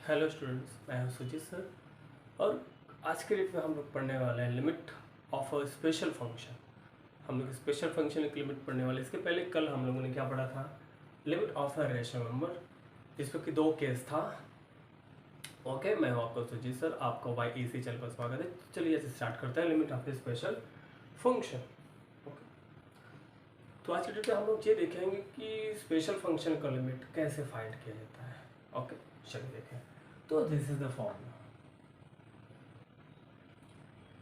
Hello students, मैं हूं Sujit sir. और आज के डेट में हम लोग पढ़ने वाले हैं limit of a special function. हम लोग स्पेशल फंक्शन की लिमिट पढ़ने वाले। इसके पहले कल हम लोगों ने क्या पढ़ा था? Limit of a rational number, जिसमें कि दो केस था। ओके, मैं हूं आपका सुजीत सर, आपका YEC चैनल पर स्वागत है। चलिए ऐसे स्टार्ट करते हैं limit of A special function. Okay, तो आज के डेट में हम लोग ये देखेंगे कि स्पेशल फंक्शन का लिमिट कैसे फाइंड किया जाता है। ओके, चलिए देखें। तो this is the formula.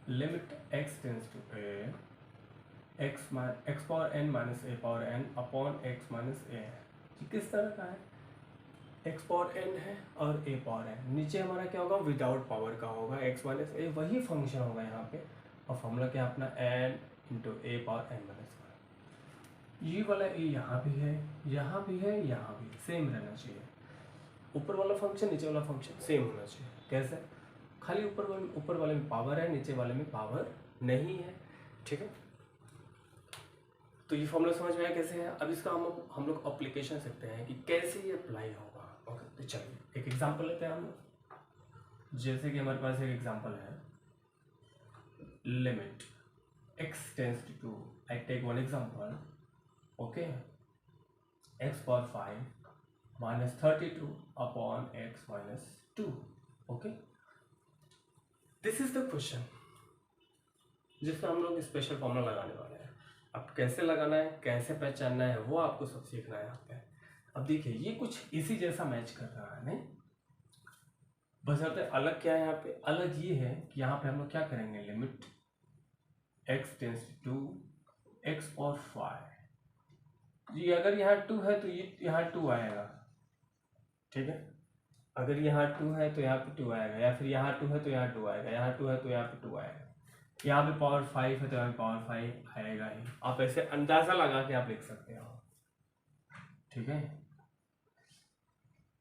Limit x tends to a x power n minus a power n upon x minus a है। ये किस तरह का है? x पावर n है और a पावर n। नीचे हमारा क्या होगा? विदाउट पावर का होगा, x माइनस a वही फंक्शन होगा यहाँ पे। और फॉर्मूला क्या अपना n into a power n minus one. ये वाला a यहाँ भी है, यहाँ भी है, यहाँ भी सेम रहना चाहिए। ऊपर वाला फंक्शन नीचे वाला फंक्शन सेम होना चाहिए। कैसे? खाली ऊपर वाले में पावर है, नीचे वाले में पावर नहीं है। ठीक है, तो ये फॉर्मूला समझ में आया कैसे है। अब इसका हम लोग अप्लीकेशन सकते हैं कि कैसे ये अप्लाई होगा। ओके, तो चलिए एक एग्जांपल लेते हैं हम लोग। जैसे कि हमारे पास एक एग्जांपल है, limit x tends to 2। I take one example. Okay, x power 5 minus 32 upon x minus 2। Okay, this is the question जिसमें हम लोग स्पेशल फॉर्मूला लगाने वाले हैं। अब कैसे लगाना है, कैसे पहचानना है, वो आपको सब सीखना है यहाँ पे। अब देखिए, ये कुछ इसी जैसा मैच कर रहा है, नहीं? बशर्ते अलग क्या है यहाँ पे? अलग ये है कि यहाँ पे हम लोग क्या करेंगे, limit x tends to x और 5। ये अगर यहाँ 2 है तो ये यहाँ 2 आएगा। ठीक है, अगर यहाँ 2 है तो यहाँ पे 2 आएगा, या फिर यहाँ 2 है तो यहाँ 2 आएगा, यहाँ 2 है तो यहाँ पे 2 आएगा, यहाँ पे पावर 5 है तो यहाँ पे पावर 5 आएगा ही। आप ऐसे अंदाजा लगा के आप लिख सकते हो। ठीक है,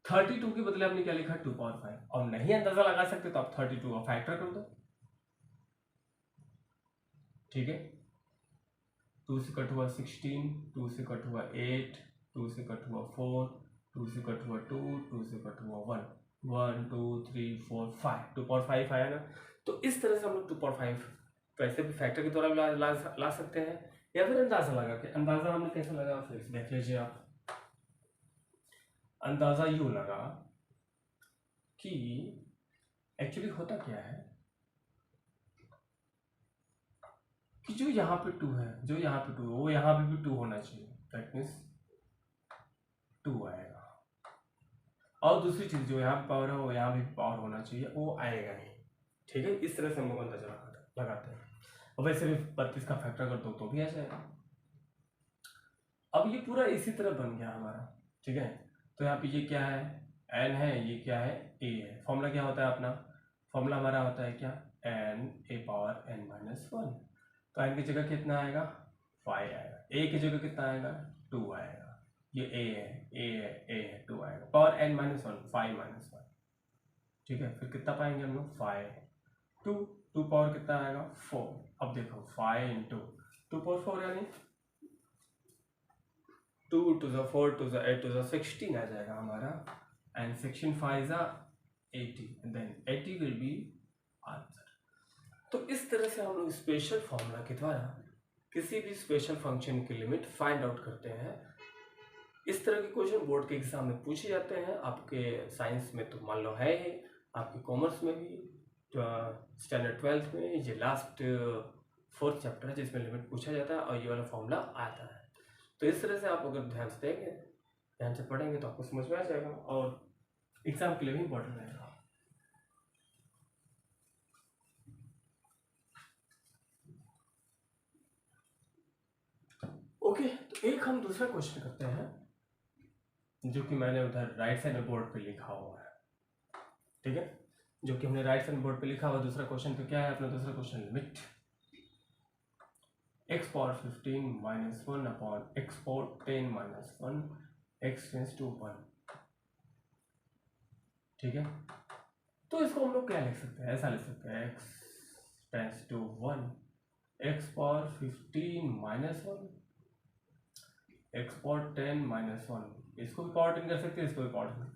32 के बदले आपने क्या लिखा? 2 पावर 5। और नहीं अंदाजा लगा सकते तो आप 32 का फैक्टर कर दो। ठीक है, 2 से कट हुआ 16, 2 से कट हुआ 8, 2 से कट हुआ 4, 2 से कट हुआ 2, 2 से कट हुआ 1, 1 2 3 4 5, 2 पावर 5 आया ना। तो इस तरह से हम लोग 2 पावर 5 वैसे भी फैक्टर के द्वारा ला सकते हैं, या फिर अंदाजा लगा के। अंदाजा हमने कैसे लगा, फिर देख लीजिए आप। अंदाजा यूं लगा कि एक्चुअली होता क्या है कि जो यहाँ पे 2 है, जो यहाँ पे 2 है, वो यहाँ पे भी 2 होना चाहिए। दैट मीन्स 2 आएगा। और दूसरी चीज, जो यहाँ पे पावर है वो यहाँ भी पावर होना चाहिए, वो आएगा ही। ठीक है, इस तरह से हम लोग अंदाजा लगाते हैं। और वैसे भी 32 का फैक्टर कर दो तो भी आ जाएगा। अब ये पूरा इसी तरह बन गया हमारा। ठीक है, तो यहाँ पे ये क्या है? n है, ये क्या है? a है। फॉर्मूला क्या होता है अपना? फॉर्मूला हमारा होता है क्या? n a power n minus 1। तो n की जगह कितना आएगा? 5 आएगा। a की जगह कितना आएगा? 2 आएगा। ये a है, a है, a है, 2 आएगा। Power n minus 1, 5 minus 1। ठीक है, फिर कितना पाएंगे हम लोग? 5 2 पावर कितना आएगा? 4। अब देखो 5 इंटू 2 पावर 4 यानी 2 to the 4 to the 8 to the 16 आ जाएगा हमारा। And 16 5 is 80, then 80 will be answer. तो इस तरह से हम लोग स्पेशल फॉर्मूला के द्वारा किसी भी स्पेशल फंक्शन की लिमिट फाइंड आउट करते हैं। इस तरह के क्वेश्चन बोर्ड के एग्जाम में पूछे जाते हैं। आपके साइंस में तो मान लो है ही, आपके कॉमर्स में भी, स्टैंडर्ड 12th में ये लास्ट 4th चैप्टर है जिसमें लिमिट पूछा जाता है और ये वाला फॉर्मूला आता है। तो इस तरह से आप अगर ध्यान से देंगे, ध्यान से पढ़ेंगे तो आपको समझ में आ जाएगा और एग्जाम के लिए भी इम्पोर्टेंट रहेगा। ओके, तो एक हम दूसरा क्वेश्चन करते हैं जो कि मैंने उधर राइट साइड में बोर्ड पे लिखा हुआ है। ठीक है, जो कि हमने राइट साइड बोर्ड पे लिखा हुआ दूसरा क्वेश्चन। तो क्या है अपना दूसरा question? Limit x power 15 minus 1 upon x power 10 minus 1 x tends to 1। ठीक है, तो इसको हम लोग क्या लिख सकते हैं? ऐसा लिख सकते हैं x tends to 1 x power 15 minus 1 x power 10 minus 1। इसको भी पावर 10 कर सकते हैं, इसको भी पावर 10।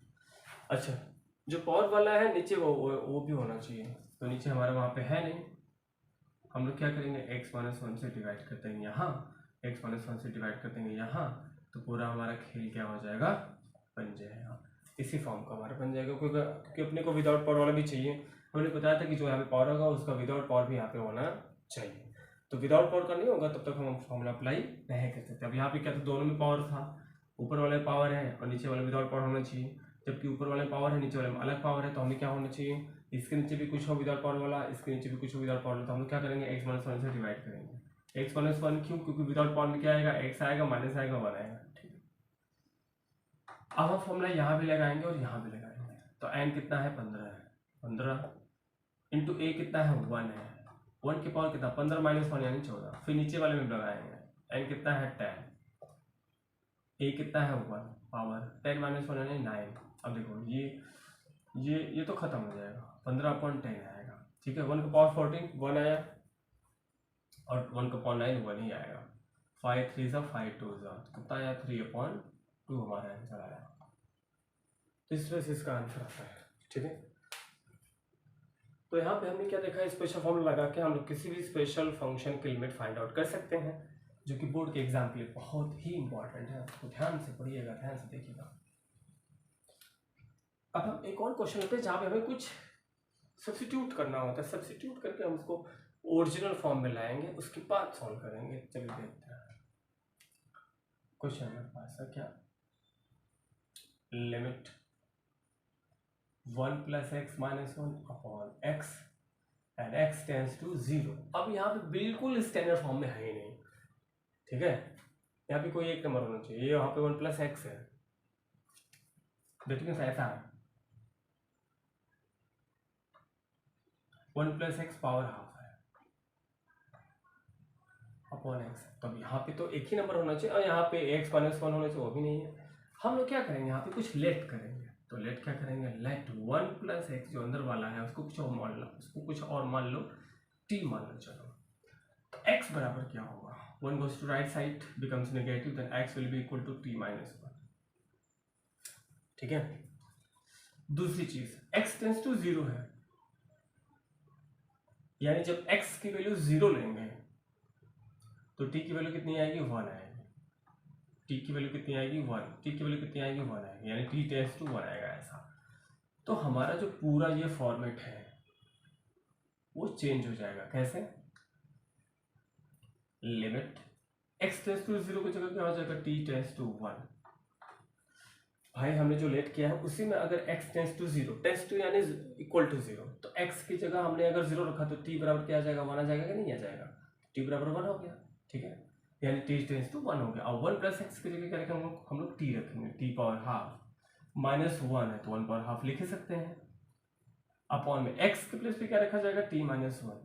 अच्छा, जो पावर वाला है नीचे वो भी होना चाहिए, तो नीचे हमारा वहाँ पे है नहीं। हम लोग क्या करेंगे, x माइनस 1 से डिवाइड कर देंगे यहाँ, x माइनस 1 से डिवाइड कर देंगे यहाँ, तो पूरा हमारा खेल क्या हो जाएगा, बन जाएगा। इसी फॉर्म का हमारा बन जाएगा, क्योंकि अपने को विदाउट पावर वाला भी चाहिए। हमने बताया था कि जो यहाँ पे पावर होगा उसका विदाउट पावर भी यहाँ पे होना चाहिए। तो विदाउट पावर का नहीं होगा तब तक हम फॉर्मूला अप्लाई नहीं कर सकते। अब यहाँ पे क्या था, दोनों में पावर था, ऊपर वाले पावर है और नीचे वाले विदाउट पावर होना चाहिए, जबकि ऊपर वाले पावर है नीचे वाले में अलग पावर है। तो हमें क्या होना चाहिए, इसके नीचे भी कुछ हो विदाउट पावर वाला, इसके नीचे भी कुछ हो विदाउट पावर वाला। तो हम लोग क्या करेंगे, x माइनस 1 से डिवाइड करेंगे। x माइनस 1 क्यों, क्योंकि विदाउट पावर में क्या आएगा, x आएगा, माइनस आएगा, 1 आएगा। ठीक है, अब हम फॉर्मूला यहाँ भी लगाएंगे और यहाँ भी लगाएंगे। तो n कितना है, 15 है, 15 इंटू a कितना है, 1 है, 1 की पावर कितना, 15 माइनस 1 यानी 14। फिर नीचे वाले में लगाएंगे, n कितना है, 10, a कितना है, 1, पावर 10 माइनस 1 यानी 9। अब देखो ये तो खत्म हो जाएगा, 15/10 आएगा। ठीक है, 1 का पावर 14, 1 आया, और 1 का पावर 9, 1 ही आएगा। 5 3 सा 5 2 सा कितना आया, 3/2 हमारा आंसर आया। तो इस तरह से इसका आंसर आता है। ठीक है, तो यहाँ पे हमने क्या देखा, स्पेशल फॉर्मूला लगा के हम लोग किसी भी स्पेशल फंक्शन की लिमिट फाइंड आउट कर सकते हैं, जो कि बोर्ड के एग्जाम के लिए बहुत ही इंपॉर्टेंट है। तो ध्यान से पढ़िएगा, ध्यान से देखिएगा। अब हम एक और क्वेश्चन लेते हैं जहाँ पे हमें कुछ सब्स्टिट्यूट करना होता है। सब्स्टिट्यूट करके हम उसको ओरिजिनल फॉर्म में लाएंगे, उसके बाद सॉल्व करेंगे। चलिए देखते हैं क्वेश्चन नंबर 5 का क्या, limit 1 + x - 1 upon x and x tends to 0। अब यहाँ पे बिल्कुल स्टैंडर्ड फॉर्म में है ही नहीं। ठीक है, यहाँ पे कोई एक नंबर होना चाहिए, यहाँ पे 1 + x है, देखिए ऐसा है 1 + x पावर हाफ है अपॉन x। तो अब यहाँ पे तो एक ही नंबर होना चाहिए, और यहाँ पे x - 1 होना चाहिए, वो भी नहीं है। हम लोग क्या करेंगे, यहाँ पे कुछ लेट करेंगे। तो लेट क्या करेंगे, लेट 1 + x जो अंदर वाला है उसको कुछ और मान लो, उसको कुछ और मान लो, t मान लो। चलो, तो x बराबर क्या होगा, 1 goes to right side becomes negative, then x will be equal to t - 1। ठीक है, दूसरी चीज x टेंड्स टू 0 है, यानी जब x की वैल्यू 0 लेंगे तो t की वैल्यू कितनी आएगी, 1 आएगी। t की वैल्यू कितनी आएगी, 1, t की वैल्यू कितनी आएगी, 1 आएगी, यानी t टेंड्स टू 1 आएगा ऐसा। तो हमारा जो पूरा ये फॉर्मेट है वो चेंज हो जाएगा। कैसे, लिमिट x टेंड्स टू 0 की जगह क्या हो जाएगा, t टेंड्स टू 1। भाई हमने जो लेट किया है उसी में अगर x tends to 0, tends to यानी इक्वल टू 0, तो x की जगह हमने अगर 0 रखा तो t बराबर क्या आ जाएगा, 1 आ जाएगा कि नहीं आ जाएगा, t बराबर 1 हो गया। ठीक है, यानी t टेंड्स टू 1 हो गया। और 1 + x की जगह क्या रखेंगे, हम लोग t रखेंगे, t पावर हाफ, -1 है तो 1 पावर हाफ लिख सकते हैं, अपॉन में x के प्लेस पे क्या रखा जाएगा, t - 1।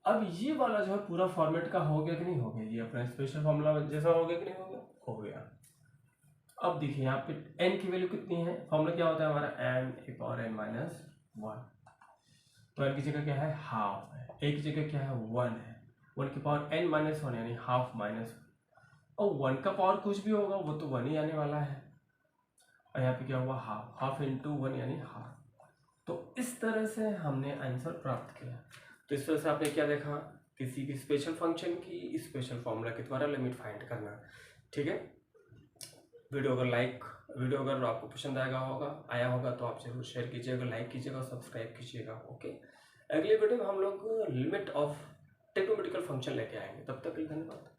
अब ये वाला जो है पूरा फॉर्मेट का हो गया कि नहीं हो गया, ये अपना स्पेशल फॉर्मूला जैसा हो गया कि नहीं हो गया, हो गया। अब देखिए यहाँ पे n की वैल्यू कितनी है, फॉर्मूला क्या होता है हमारा, n - 1। तो n की जगह क्या है, हाफ है, a की जगह क्या है, 1 है, 1 की पावर n - 1 यानी हाफ माइनस, और 1 का पावर कुछ भी होगा वो तो 1 ही आने वाला है, और यहाँ पे क्या हुआ, हाफ, हाफ इंटू 1 यानी हाफ। तो इस तरह से हमने आंसर प्राप्त किया। तो इस तरह से आपने क्या देखा, किसी भी स्पेशल फंक्शन की स्पेशल फॉर्मूला के द्वारा लिमिट फाइंड करना। ठीक है, वीडियो अगर आपको पसंद आया होगा तो आप जरूर शेयर कीजिएगा, लाइक कीजिएगा, सब्सक्राइब कीजिएगा। ओके, अगले वीडियो में हम लोग लिमिट ऑफ ट्रिग्नोमेट्रिकल फंक्शन लेके आएंगे। तब तक के लिए धन्यवाद।